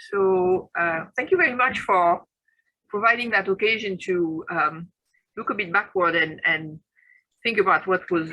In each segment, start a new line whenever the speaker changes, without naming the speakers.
So thank you very much for providing that occasion to look a bit backward and think about what was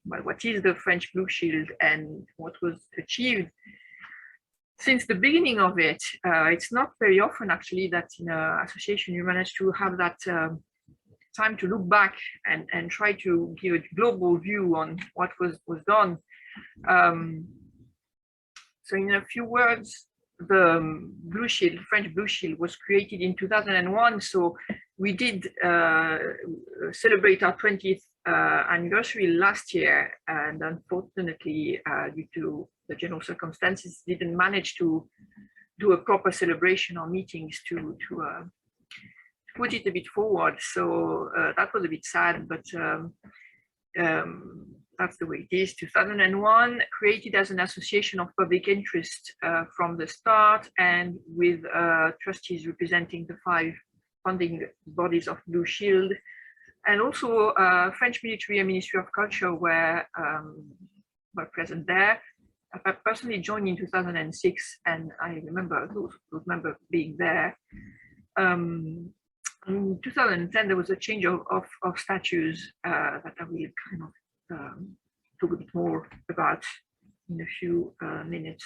what is the French Blue Shield and what was achieved since the beginning of it. It's not very often actually that in an association you manage to have that time to look back and try to give a global view on what was done. So in a few words, the Blue Shield, French Blue Shield, was created in 2001. So we did celebrate our 20th anniversary last year, and unfortunately, due to the general circumstances, didn't manage to do a proper celebration or meetings to put it a bit forward. So that was a bit sad, but that's the way it is. 2001, created as an association of public interest from the start, and with trustees representing the 5 funding bodies of Blue Shield, and also French military and Ministry of Culture were present there. I personally joined in 2006, and I remember those members being there. In 2010, there was a change of statues that I will kind of talk a bit more about in a few minutes.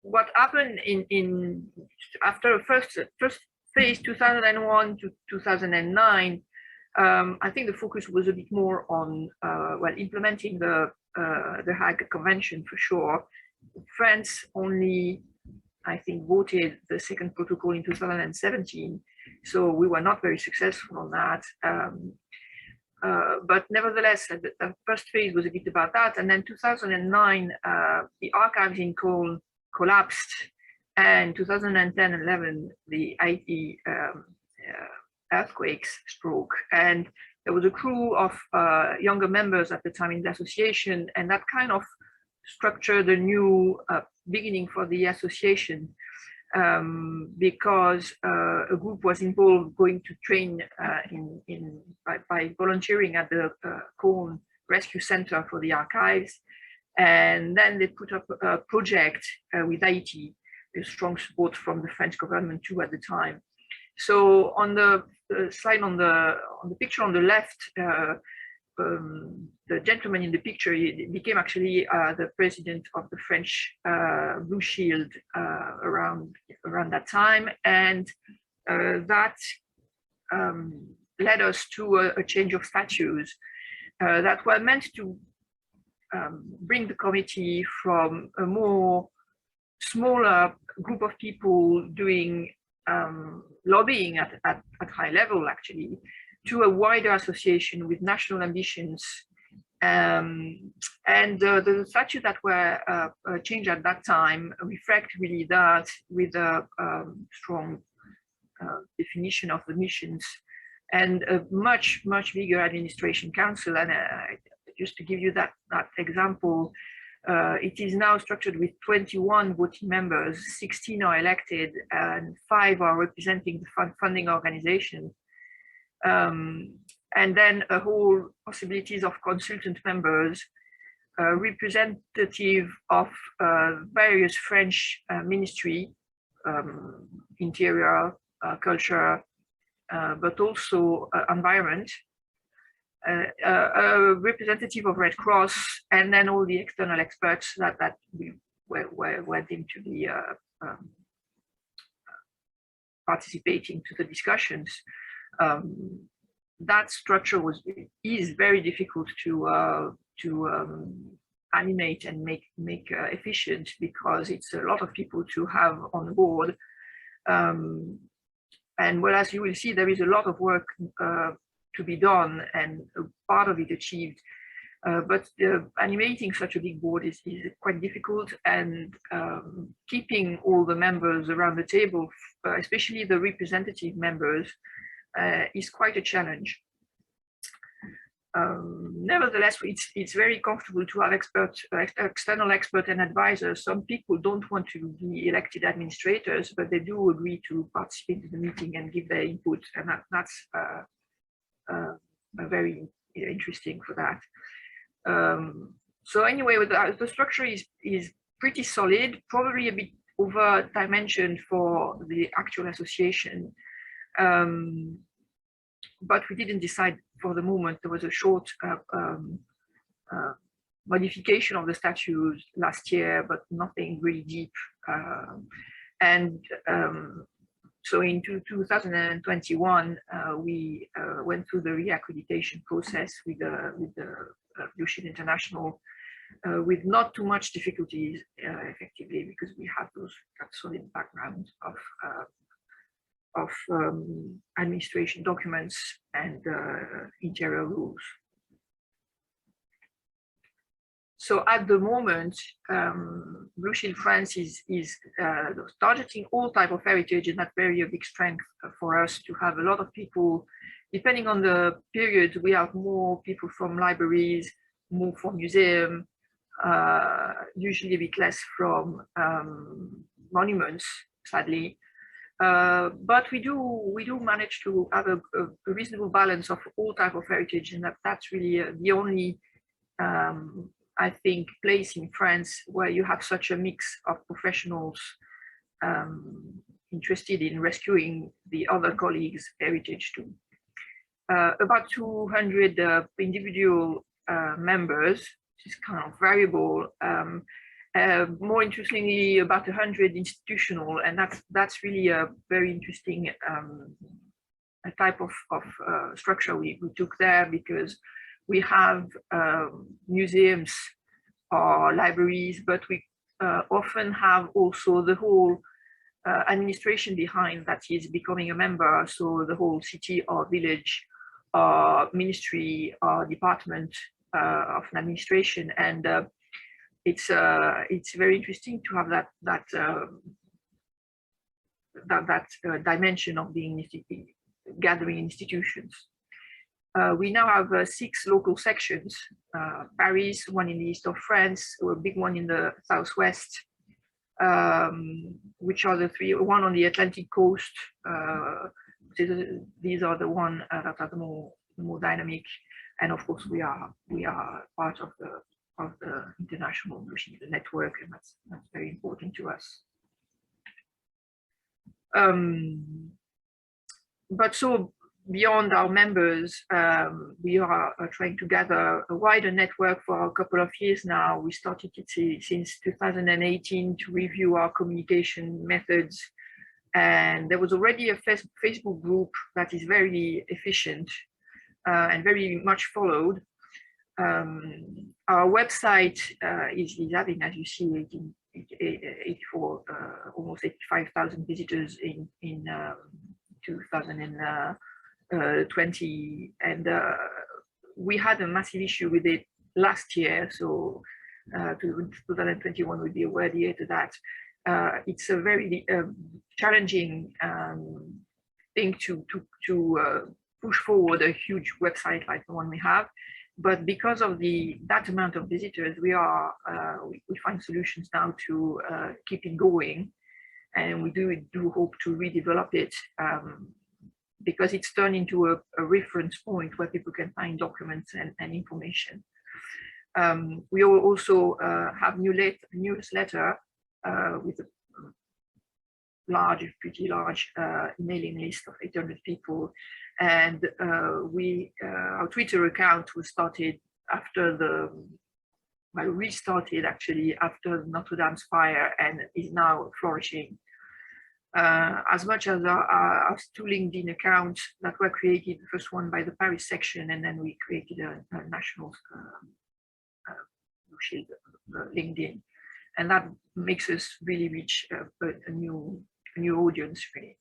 What happened in after first phase 2001 to 2009? I think the focus was a bit more on well, implementing the Hague Convention for sure. France only, I think, voted the second protocol in 2017, so we were not very successful on that. But nevertheless, the first phase was a bit about that, and then 2009, the archives in Cologne collapsed, and 2010-11, the Haiti earthquakes struck, and there was a crew of younger members at the time in the association, and that kind of structured a new beginning for the association, because a group was involved going to train by volunteering at the Cologne Rescue Center for the archives, and then they put up a project with Haiti, with strong support from the French government too at the time. So on the slide, on the picture on the left, the gentleman in the picture, he became actually the president of the French Blue Shield around that time, and that led us to a change of statues that were meant to bring the committee from a more smaller group of people doing lobbying at high level, actually, to a wider association with national ambitions. And the statutes that were changed at that time reflect really that, with a strong definition of the missions and a much bigger administration council. And just to give you that example, it is now structured with 21 voting members, 16 are elected, and 5 are representing the funding organization. And then a whole possibilities of consultant members, representative of various French ministry, interior, culture, but also environment, a representative of Red Cross, and then all the external experts that we were deemed to be participating to the discussions. That structure is very difficult to animate and make efficient, because it's a lot of people to have on board. And well, as you will see, there is a lot of work to be done, and a part of it achieved. But animating such a big board is quite difficult, and keeping all the members around the table, especially the representative members, is quite a challenge. Nevertheless, it's very comfortable to have external expert and advisors. Some people don't want to be elected administrators, but they do agree to participate in the meeting and give their input, and that's very interesting for that. So anyway, the structure is pretty solid, probably a bit over dimensioned for the actual association. But we didn't decide for the moment. There was a short modification of the statutes last year, but nothing really deep. So in 2021, we went through the reaccreditation process with the Blue Shield International with not too much difficulties, effectively, because we have that solid background of administration documents and interior rules. So at the moment, Blue Shield France is targeting all type of heritage, and that's very a big strength for us to have a lot of people. Depending on the period, we have more people from libraries, more from museum, usually a bit less from monuments, sadly. But we do manage to have a reasonable balance of all type of heritage, and that's really the only I think place in France where you have such a mix of professionals interested in rescuing the other colleagues' heritage too. About 200 individual members, which is kind of variable. More interestingly, about 100 institutional, and that's really a very interesting a type of structure we took there, because we have museums or libraries, but we often have also the whole administration behind that is becoming a member. So the whole city or village or ministry or department of an administration, and it's very interesting to have that dimension of being gathering institutions. We now have 6 local sections: Paris, one in the east of France, a big one in the southwest, which are the 3, one on the Atlantic coast. These are the ones that are the more dynamic, and of course we are part of the international network, and that's very important to us. But so beyond our members, we are trying to gather a wider network for a couple of years now. We started it since 2018 to review our communication methods, and there was already a Facebook group that is very efficient and very much followed. Our website is having, as you see, 84, almost 85,000 visitors in 2020, and we had a massive issue with it last year. So 2021 would be a word year to that. It's a very challenging thing to push forward a huge website like the one we have. But because of that amount of visitors, we find solutions now to keep it going, and we do hope to redevelop it, because it's turned into a reference point where people can find documents and information. We will also have newsletter with a pretty large mailing list of 800 people, and our Twitter account was started after restarted actually after Notre Dame's fire, and is now flourishing. As much as our 2 LinkedIn accounts that were created, the first one by the Paris section, and then we created a national LinkedIn, and that makes us really reach a new audience, really.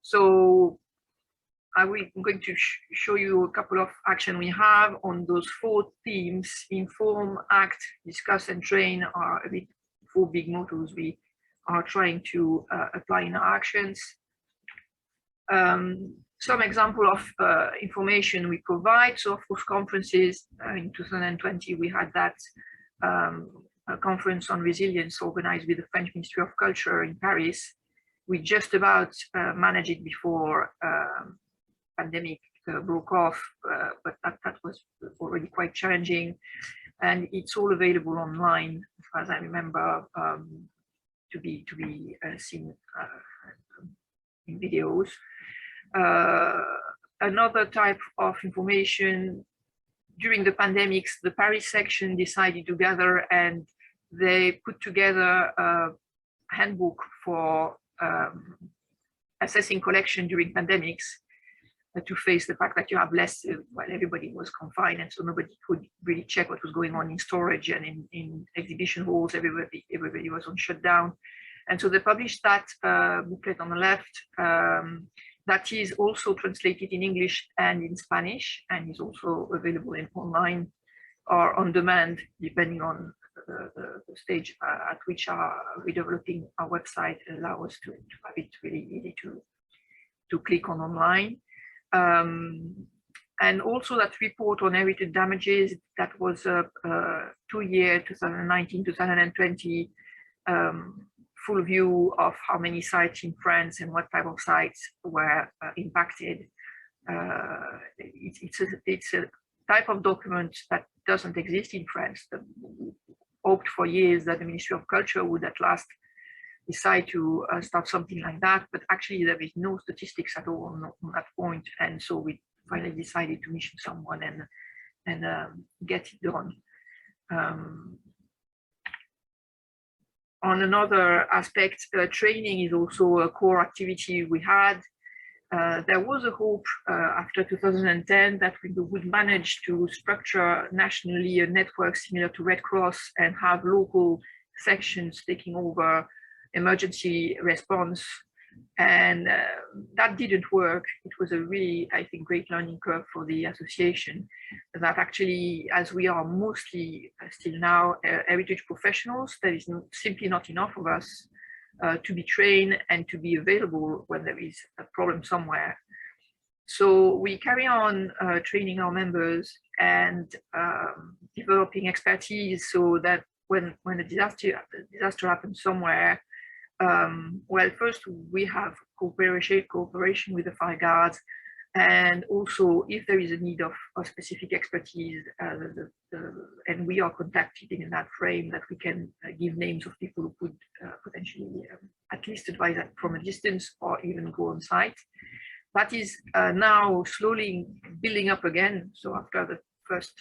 So I'm going to show you a couple of action we have on those 4 themes. Inform, act, discuss, and train are a bit 4 big mottos we are trying to apply in our actions. Some example of information we provide. So of course, conferences. In 2020, we had that a conference on resilience organized with the French Ministry of Culture in Paris. We just about managed it before pandemic broke off, but that was already quite challenging. And it's all available online, as far as I remember, to be seen in videos. Another type of information, during the pandemics, the Paris section decided to gather, and they put together a handbook for assessing collection during pandemics, to face the fact that you have less, well, everybody was confined, and so nobody could really check what was going on in storage and in exhibition halls. Everybody was on shutdown. And so they published that booklet on the left, that is also translated in English and in Spanish, and is also available online or on demand, depending on the stage at which we're developing our website, allow us to have it really easy to click on online. And also that report on heritage damages, that was a 2-year, 2019-2020, full view of how many sites in France and what type of sites were impacted. It's a type of document that doesn't exist in France. Hoped for years that the Ministry of Culture would at last decide to start something like that, but actually there is no statistics at all on that point, and so we finally decided to mission someone and get it done. On another aspect, training is also a core activity we had. There was a hope after 2010 that we would manage to structure nationally a network similar to Red Cross and have local sections taking over emergency response, and that didn't work. It was a really, I think, great learning curve for the association, that actually, as we are mostly still now heritage professionals, there is simply not enough of us to be trained and to be available when there is a problem somewhere. So we carry on training our members and developing expertise, so that when a disaster happens somewhere, well, first we have cooperation with the fire guards, and also if there is a need of specific expertise, and we are contacted in that frame, that we can give names of people who could potentially at least advise that from a distance or even go on site. That is now slowly building up again. So after the first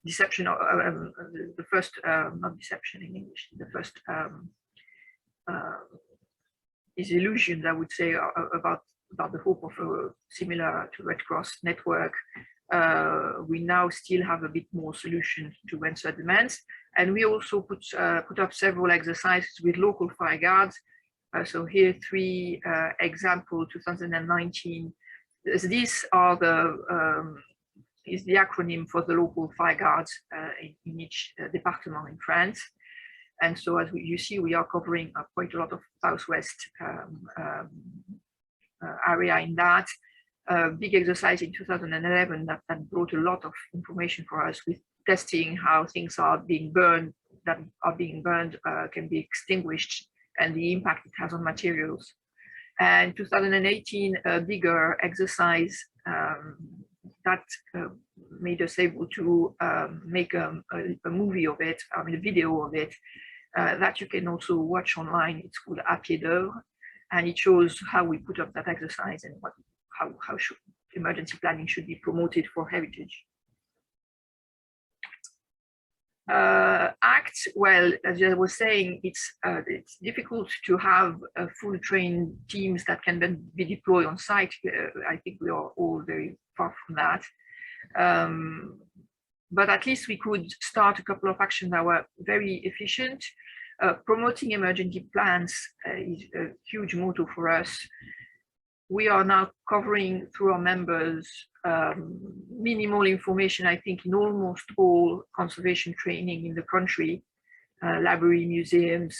deception, the first, not deception in English, the first disillusions, I would say, about the hope of a similar to Red Cross network. We now still have a bit more solutions to answer demands, and we also put up several exercises with local fire guards. So here 3 examples, 2019. These are is the acronym for the local fire guards in each department in France. And so, as you see, we are covering quite a lot of southwest area in that. Big exercise in 2011 that brought a lot of information for us, with testing how things are being burned, can be extinguished, and the impact it has on materials. And 2018, a bigger exercise that made us able to make a movie of it, I mean a video of it, that you can also watch online. It's called À Pied d'Œuvre, and it shows how we put up that exercise and how should emergency planning should be promoted for heritage. ACT, well, as I was saying, it's difficult to have full trained teams that can then be deployed on site. I think we are all very far from that. But at least we could start a couple of actions that were very efficient. Promoting emergency plans is a huge motto for us. We are now covering through our members minimal information, I think, in almost all conservation training in the country, library, museums,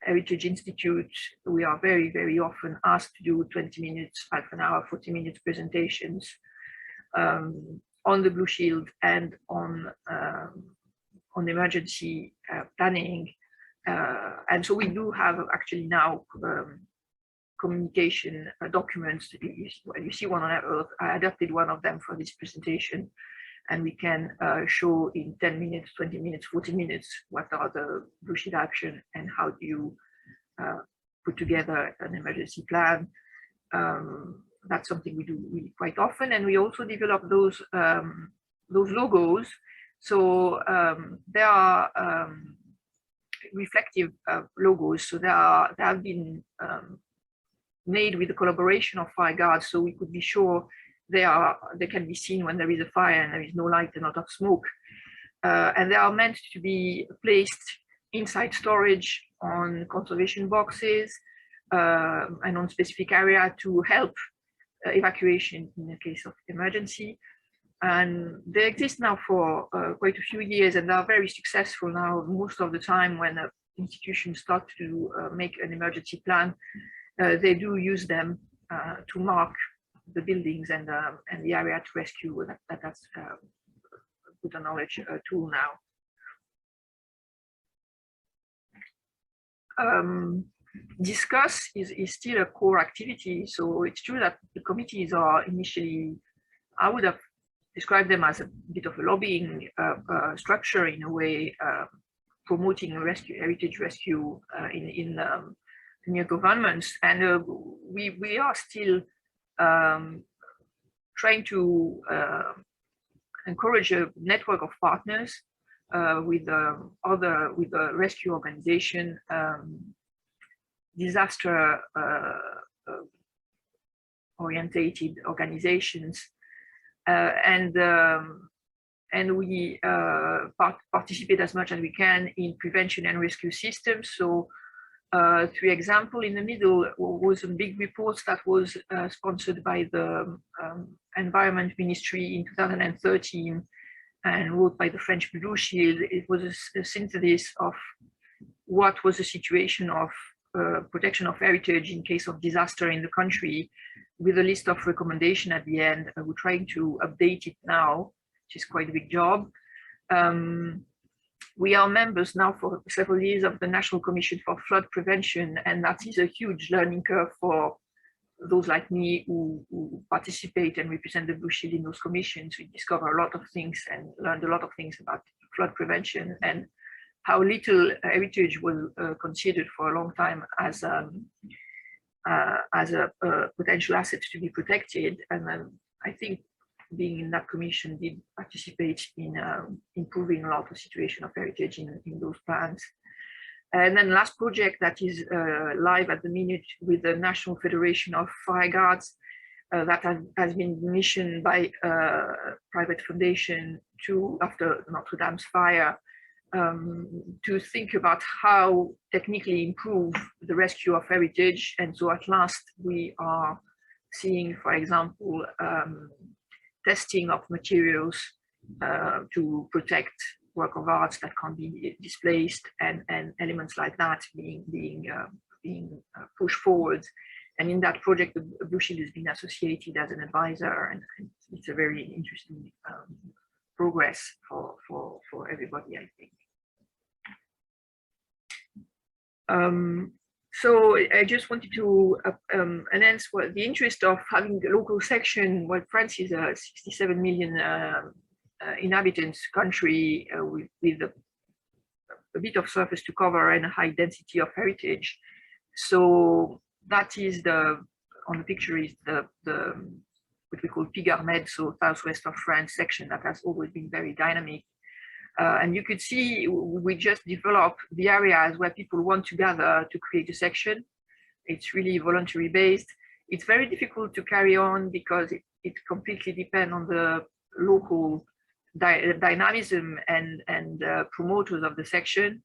heritage institutes. We are very, very often asked to do 20 minutes, half an hour, 40 minutes presentations on the Blue Shield and on emergency planning. And so we do have actually now communication documents. You see one on Earth. I adapted one of them for this presentation, and we can show in 10 minutes, 20 minutes, 40 minutes what are the Blue Shield actions and how do you put together an emergency plan. That's something we do really quite often, and we also develop those logos. So there are reflective logos. So they have been made with the collaboration of fire guards, so we could be sure they can be seen when there is a fire and there is no light and not of smoke. And they are meant to be placed inside storage on conservation boxes and on specific area to help evacuation in the case of emergency. And they exist now for quite a few years, and they are very successful now. Most of the time when institutions start to make an emergency plan, they do use them to mark the buildings and the area to rescue. That's a good knowledge tool now. Discuss is still a core activity. So it's true that the committees are initially, I would have described them as a bit of a lobbying structure in a way, promoting heritage rescue in near governments. And we are still trying to encourage a network of partners with the rescue organization, disaster orientated organizations, and we participate as much as we can in prevention and rescue systems. So for example, in the middle was a big report that was sponsored by the Environment Ministry in 2013 and wrote by the French Blue Shield. It was a synthesis of what was the situation of protection of heritage in case of disaster in the country, with a list of recommendations at the end. We're trying to update it now, which is quite a big job. We are members now for several years of the National Commission for Flood Prevention, and that is a huge learning curve for those like me who participate and represent the Blue Shield in those commissions. We discover a lot of things and learned a lot of things about flood prevention and how little heritage was considered for a long time as a potential asset to be protected. And I think being in that commission did participate in improving a lot of the situation of heritage in those plans. And then last project that is live at the minute with the National Federation of Fire Guards that has been commissioned by a private foundation after Notre Dame's fire, to think about how technically improve the rescue of heritage. And so at last we are seeing, for example, testing of materials to protect work of arts that can't be displaced, and elements like that being pushed forward. And in that project, the Blue Shield has been associated as an advisor, and it's a very interesting progress for everybody, I think. So I just wanted to announce what the interest of having a local section. Well, France is a 67 million inhabitants country with a bit of surface to cover and a high density of heritage. So that is on the picture is the what we call Pigarmed, so southwest of France section that has always been very dynamic. And you could see we just developed the areas where people want to gather to create a section. It's really voluntary based. It's very difficult to carry on because it completely depends on the local dynamism and promoters of the section.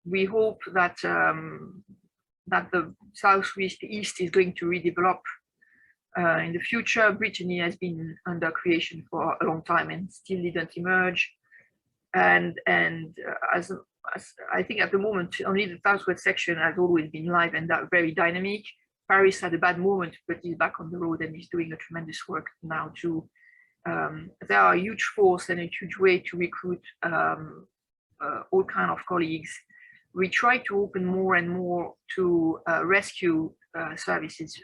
We hope that that the southwest east is going to redevelop in the future. Brittany has been under creation for a long time and still didn't emerge. And as I think at the moment, only the southwest section has always been live and that very dynamic. Paris had a bad moment, but is back on the road and is doing a tremendous work now too. There are a huge force and a huge way to recruit all kinds of colleagues, we try to open more and more to rescue services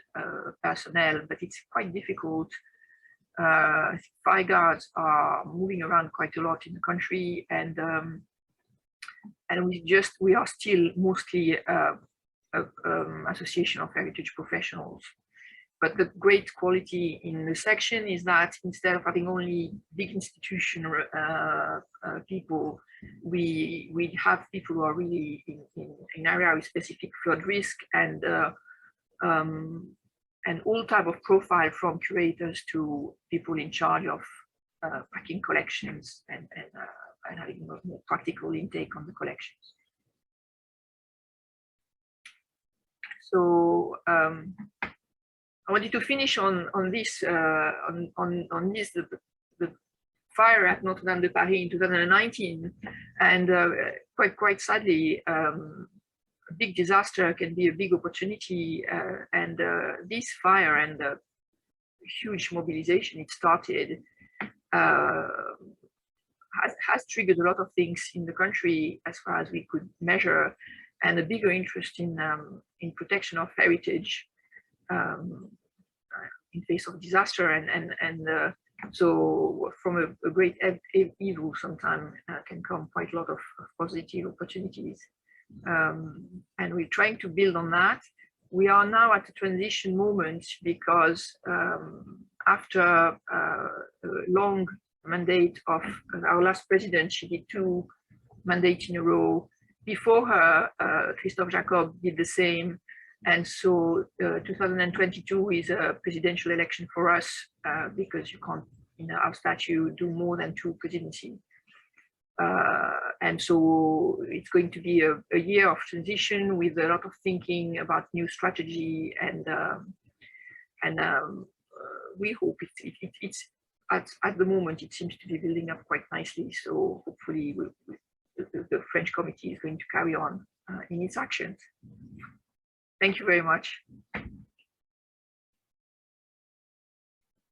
personnel, but it's quite difficult. Fire guards are moving around quite a lot in the country, and we are still mostly association of heritage professionals. But the great quality in the section is that instead of having only big institution people, we have people who are really in area with specific flood risk, and all type of profile, from curators to people in charge of packing collections and having a more practical intake on the collections. So I wanted to finish on this the fire at Notre Dame de Paris in 2019, and quite sadly, a big disaster can be a big opportunity, and this fire and the huge mobilization it started has triggered a lot of things in the country as far as we could measure, and a bigger interest in protection of heritage in face of disaster, and so from a great evil sometimes can come quite a lot of positive opportunities, and we're trying to build on that. We are now at a transition moment because after a long mandate of our last president, she did 2 mandates in a row. Before her, Christophe Jacob did the same. And so 2022 is a presidential election for us because you can't, in our statute, do more than 2 presidencies. And so it's going to be a year of transition with a lot of thinking about new strategy, and we hope it's at the moment it seems to be building up quite nicely. So hopefully the French committee is going to carry on in its actions. Thank you very much.